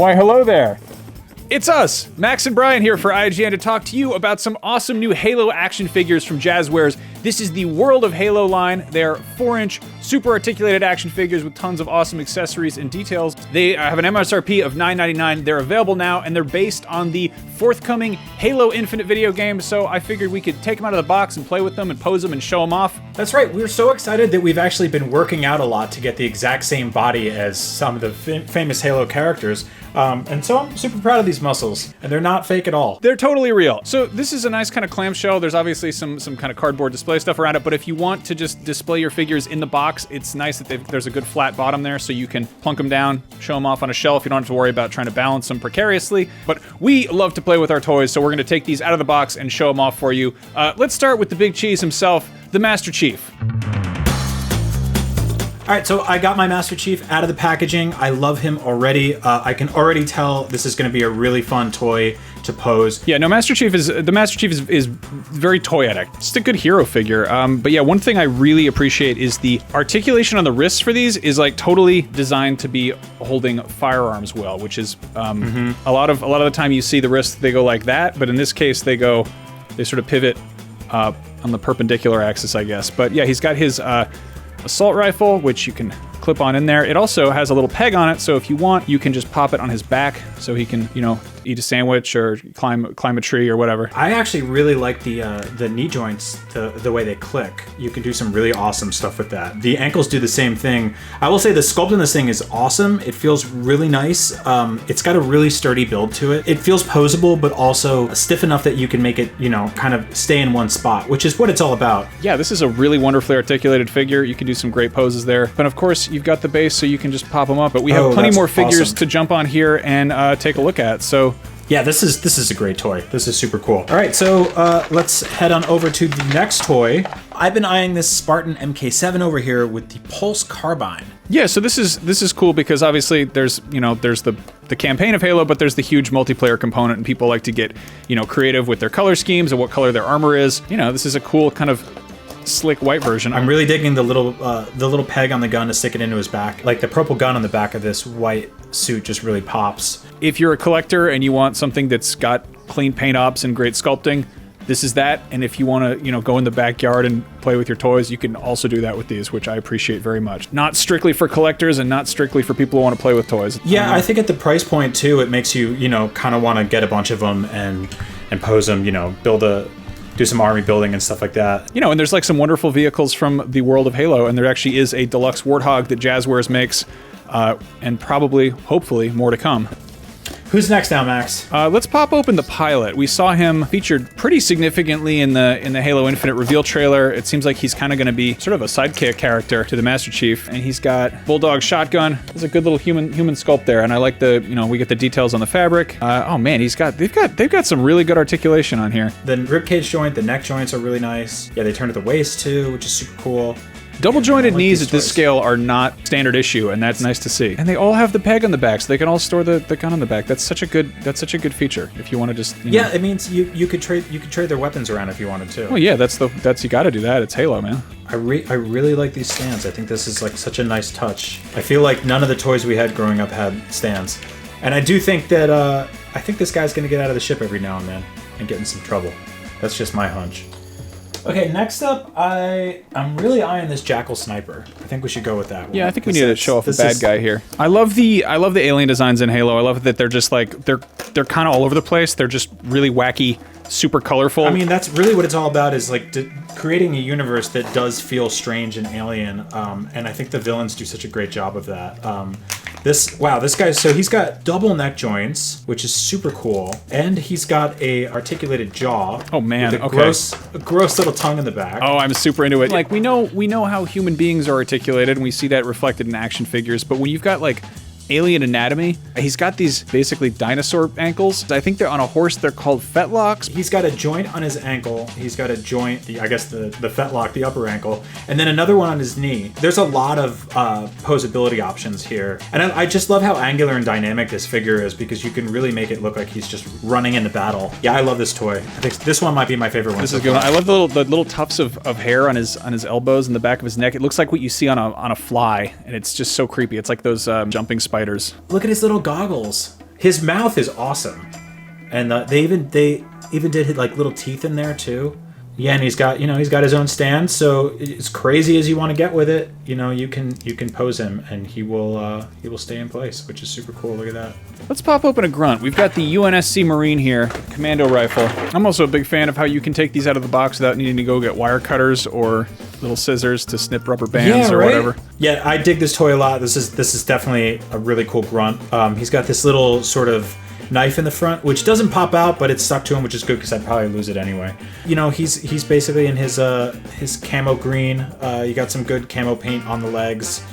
Why, hello there. It's us, Max and Brian here for IGN to talk to you about some awesome new Halo action figures from Jazwares. This is the World of Halo line. They're 4-inch, super articulated action figures with tons of awesome accessories and details. They have an MSRP of $9.99. They're available now, and they're based on the forthcoming Halo Infinite video game, so I figured we could take them out of the box and play with them and pose them and show them off. That's right, we're so excited that we've actually been working out a lot to get the exact same body as some of the famous Halo characters. And so I'm super proud of these muscles, and they're not fake at all. They're totally real. So this is a nice kind of clamshell. There's obviously some kind of cardboard display stuff around it, but if you want to just display your figures in the box, it's nice that there's a good flat bottom there so you can plunk them down, show them off on a shelf. You don't have to worry about trying to balance them precariously. But we love to play with our toys, so we're going to take these out of the box and show them off for you. Let's start with the big cheese himself, the Master Chief. All right, so I got my Master Chief out of the packaging. I love him already. I can already tell this is going to be a really fun toy to pose. Yeah, no, the Master Chief is very toyetic. It's a good hero figure. But yeah, one thing I really appreciate is the articulation on the wrists for these is like totally designed to be holding firearms well, which is a lot of the time you see the wrists, they go like that, but in this case they sort of pivot on the perpendicular axis, I guess. But yeah, he's got his assault rifle, which you can clip on in there. It also has a little peg on it, so if you want, you can just pop it on his back so he can, you know, eat a sandwich or climb a tree or whatever. I actually really like the knee joints, the way they click. You can do some really awesome stuff with that. The ankles do the same thing. I will say the sculpt in this thing is awesome. It feels really nice. It's got a really sturdy build to it. It feels posable, but also stiff enough that you can make it, you know, kind of stay in one spot, which is what it's all about. Yeah, this is a really wonderfully articulated figure. You can do some great poses there. But of course, you've got the base, so you can just pop them up. But we have plenty more figures to jump on here and take a look at. So yeah, this is a great toy. This is super cool. All right, so let's head on over to the next toy. I've been eyeing this Spartan MK7 over here with the Pulse Carbine. Yeah, so this is cool because obviously there's the campaign of Halo, but there's the huge multiplayer component, and people like to get, you know, creative with their color schemes and what color their armor is. You know, this is a cool kind of slick white version. I'm really digging the little peg on the gun to stick it into his back. Like the purple gun on the back of this white suit just really pops. If you're a collector and you want something that's got clean paint ops and great sculpting, this is that. And if you want to, you know, go in the backyard and play with your toys, you can also do that with these, which I appreciate very much. Not strictly for collectors and not strictly for people who want to play with toys. Yeah, I think at the price point too, it makes you, you know, kind of want to get a bunch of them and pose them, you know, do some army building and stuff like that. You know, and there's like some wonderful vehicles from the world of Halo, and there actually is a deluxe Warthog that Jazwares makes, and probably, hopefully, more to come. Who's next now, Max? Let's pop open the pilot. We saw him featured pretty significantly in the Halo Infinite reveal trailer. It seems like he's kind of going to be sort of a sidekick character to the Master Chief, and he's got Bulldog shotgun. There's a good little human sculpt there, and I like we get the details on the fabric. Oh man, they've got some really good articulation on here. The ribcage joint, the neck joints are really nice. Yeah, they turn at the waist too, which is super cool. Double jointed knees at this scale are not standard issue, and that's nice to see. And they all have the peg on the back, so they can all store the gun on the back. That's such a good feature. If you want to just yeah, it means you could trade their weapons around if you wanted to. Well, yeah, that's you got to do that. It's Halo, man. I really like these stands. I think this is like such a nice touch. I feel like none of the toys we had growing up had stands, and I do think that I think this guy's gonna get out of the ship every now and then and get in some trouble. That's just my hunch. Okay, next up, I'm really eyeing this Jackal Sniper. I think we should go with that one. Yeah, I think we need to show off a bad guy here. I love the alien designs in Halo. I love that they're just like they're kind of all over the place. They're just really wacky, super colorful. I mean, that's really what it's all about, is like creating a universe that does feel strange and alien. And I think the villains do such a great job of that. This guy, so he's got double neck joints, which is super cool, and he's got a articulated jaw. Oh man, with a gross little tongue in the back. Oh, I'm super into it. Like we know how human beings are articulated, and we see that reflected in action figures. But when you've got like alien anatomy, he's got these basically dinosaur ankles. I think they're on a horse. They're called fetlocks. He's got a joint on his ankle. He's got a joint, the fetlock, the upper ankle, and then another one on his knee. There's a lot of posability options here, and I just love how angular and dynamic this figure is, because you can really make it look like he's just running into battle. Yeah, I love this toy. I think this one might be my favorite one. This is good. I love the little tufts of hair on his elbows and the back of his neck. It looks like what you see on a fly, and it's just so creepy. It's like those jumping spiders. Look at his little goggles. His mouth is awesome, and they even did like little teeth in there too. Yeah, and he's got his own stand, so as crazy as you want to get with it, you can pose him and he will stay in place, which is super cool. Look at that. Let's pop open a Grunt. We've got the UNSC Marine here, commando rifle. I'm also a big fan of how you can take these out of the box without needing to go get wire cutters or little scissors to snip rubber bands or whatever. Yeah, I dig this toy a lot. This is definitely a really cool Grunt. He's got this little sort of knife in the front, which doesn't pop out, but it's stuck to him, which is good because I'd probably lose it anyway. He's basically in his camo green. You got some good camo paint on the legs.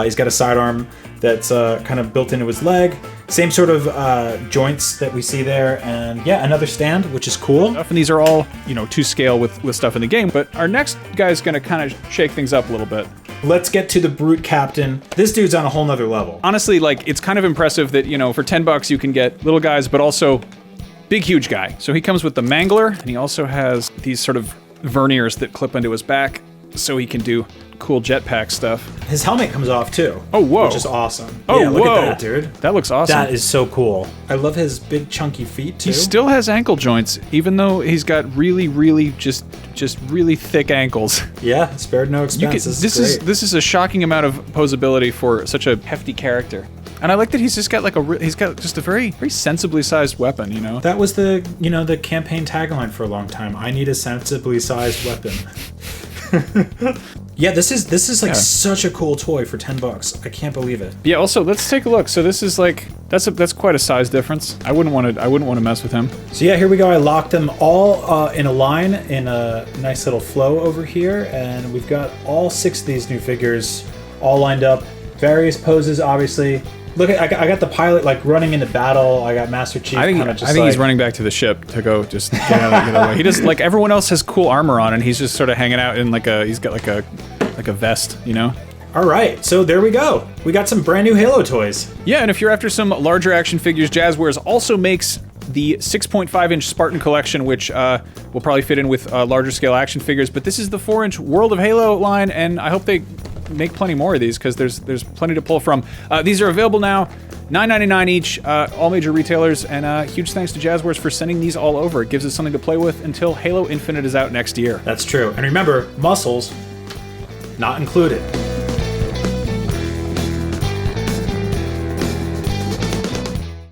He's got a sidearm that's kind of built into his leg. Same sort of joints that we see there, and yeah, another stand, which is cool. And these are all, to scale with stuff in the game, but our next guy's gonna kind of shake things up a little bit. Let's get to the Brute Captain. This dude's on a whole nother level. Honestly, it's kind of impressive that, for $10 you can get little guys, but also big, huge guy. So he comes with the Mangler, and he also has these sort of verniers that clip into his back, so he can do cool jetpack stuff. His helmet comes off too. Oh, whoa. Which is awesome. Oh, yeah, look whoa. at that, dude. That looks awesome. That is so cool. I love his big chunky feet too. He still has ankle joints, even though he's got really, really just really thick ankles. Yeah, spared no expense. This is a shocking amount of posability for such a hefty character. And I like that he's just got he's got just a very, very sensibly sized weapon, That was the campaign tagline for a long time. I need a sensibly sized weapon. Yeah, this is such a cool toy for $10. I can't believe it. Yeah. Also, let's take a look. So this is that's quite a size difference. I wouldn't want to mess with him. So yeah, here we go. I locked them all in a line in a nice little flow over here, and we've got all 6 of these new figures all lined up, various poses, obviously. Look, I got the pilot running into battle. I got Master Chief. I think he's running back to the ship to go just get out of the way. He does everyone else has cool armor on, and he's just sort of hanging out in he's got like a vest, All right, so there we go. We got some brand new Halo toys. Yeah, and if you're after some larger action figures, Jazwares also makes the 6.5-inch Spartan collection, which will probably fit in with larger scale action figures. But this is the 4-inch World of Halo line, and I hope they make plenty more of these because there's plenty to pull from. These are available now, $9.99 each, all major retailers, and huge thanks to Jazwares for sending these all over. It gives us something to play with until Halo Infinite is out next year. That's true. And remember, muscles not included.